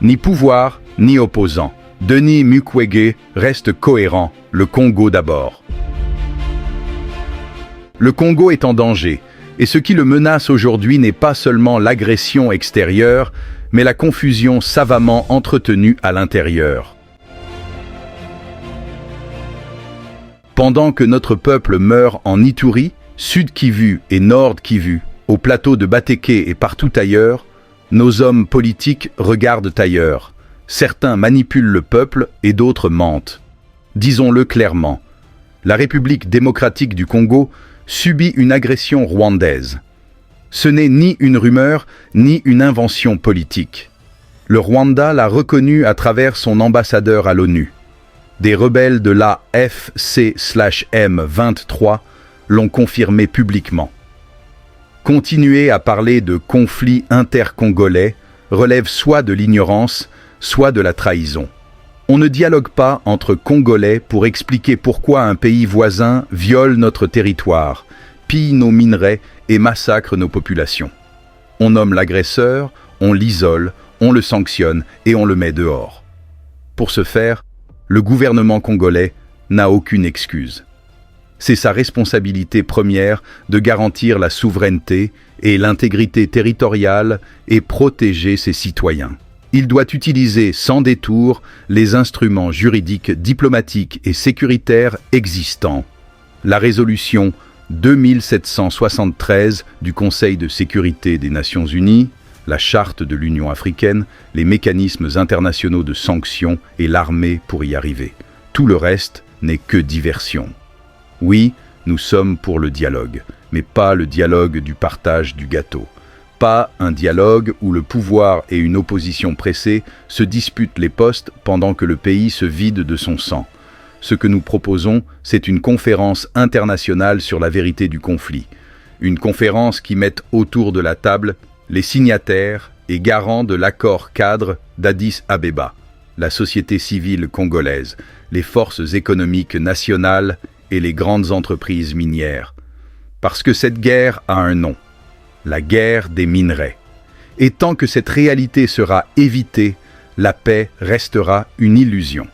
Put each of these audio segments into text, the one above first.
Ni pouvoir, ni opposant. Denis Mukwege reste cohérent, le Congo d'abord. Le Congo est en danger, et ce qui le menace aujourd'hui n'est pas seulement l'agression extérieure, mais la confusion savamment entretenue à l'intérieur. Pendant que notre peuple meurt en Ituri, Sud Kivu et Nord Kivu, au plateau de Batéké et partout ailleurs, nos hommes politiques regardent ailleurs. Certains manipulent le peuple et d'autres mentent. Disons-le clairement, la République démocratique du Congo subit une agression rwandaise. Ce n'est ni une rumeur, ni une invention politique. Le Rwanda l'a reconnu à travers son ambassadeur à l'ONU. Des rebelles de l'AFC/M23 l'ont confirmé publiquement. Continuer à parler de conflit intercongolais relève soit de l'ignorance, soit de la trahison. On ne dialogue pas entre Congolais pour expliquer pourquoi un pays voisin viole notre territoire, pille nos minerais et massacre nos populations. On nomme l'agresseur, on l'isole, on le sanctionne et on le met dehors. Pour ce faire, le gouvernement congolais n'a aucune excuse. C'est sa responsabilité première de garantir la souveraineté et l'intégrité territoriale et protéger ses citoyens. Il doit utiliser sans détour les instruments juridiques, diplomatiques et sécuritaires existants. La résolution 2773 du Conseil de sécurité des Nations Unies, la Charte de l'Union africaine, les mécanismes internationaux de sanctions et l'armée pour y arriver. Tout le reste n'est que diversion. Oui, nous sommes pour le dialogue, mais pas le dialogue du partage du gâteau. Pas un dialogue où le pouvoir et une opposition pressée se disputent les postes pendant que le pays se vide de son sang. Ce que nous proposons, c'est une conférence internationale sur la vérité du conflit. Une conférence qui mette autour de la table les signataires et garants de l'accord cadre d'Addis Abeba, la société civile congolaise, les forces économiques nationales et les grandes entreprises minières. Parce que cette guerre a un nom, la guerre des minerais. Et tant que cette réalité sera évitée, la paix restera une illusion.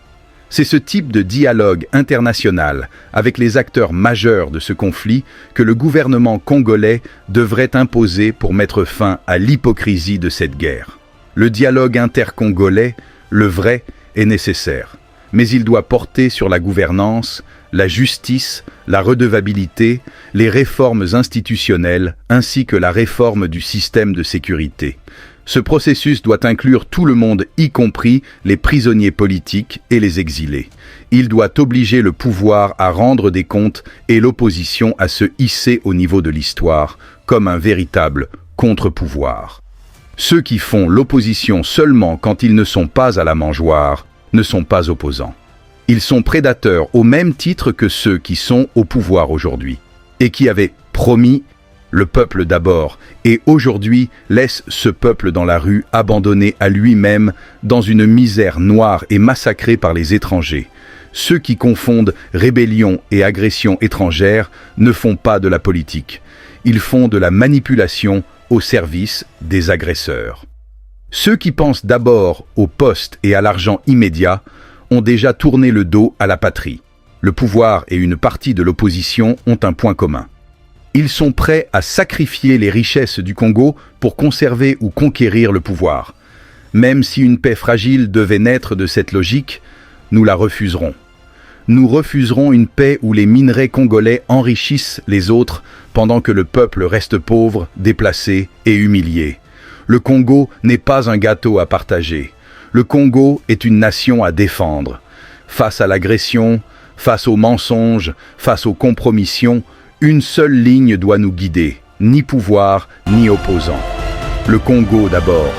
C'est ce type de dialogue international avec les acteurs majeurs de ce conflit que le gouvernement congolais devrait imposer pour mettre fin à l'hypocrisie de cette guerre. Le dialogue intercongolais, le vrai, est nécessaire, mais il doit porter sur la gouvernance, la justice, la redevabilité, les réformes institutionnelles ainsi que la réforme du système de sécurité. Ce processus doit inclure tout le monde, y compris les prisonniers politiques et les exilés. Il doit obliger le pouvoir à rendre des comptes et l'opposition à se hisser au niveau de l'histoire, comme un véritable contre-pouvoir. Ceux qui font l'opposition seulement quand ils ne sont pas à la mangeoire ne sont pas opposants. Ils sont prédateurs au même titre que ceux qui sont au pouvoir aujourd'hui et qui avaient promis le peuple d'abord, et aujourd'hui laisse ce peuple dans la rue, abandonné à lui-même, dans une misère noire et massacré par les étrangers. Ceux qui confondent rébellion et agression étrangère ne font pas de la politique. Ils font de la manipulation au service des agresseurs. Ceux qui pensent d'abord au poste et à l'argent immédiat ont déjà tourné le dos à la patrie. Le pouvoir et une partie de l'opposition ont un point commun. Ils sont prêts à sacrifier les richesses du Congo pour conserver ou conquérir le pouvoir. Même si une paix fragile devait naître de cette logique, nous la refuserons. Nous refuserons une paix où les minerais congolais enrichissent les autres pendant que le peuple reste pauvre, déplacé et humilié. Le Congo n'est pas un gâteau à partager. Le Congo est une nation à défendre. Face à l'agression, face aux mensonges, face aux compromissions, une seule ligne doit nous guider, ni pouvoir, ni opposant. Le Congo d'abord.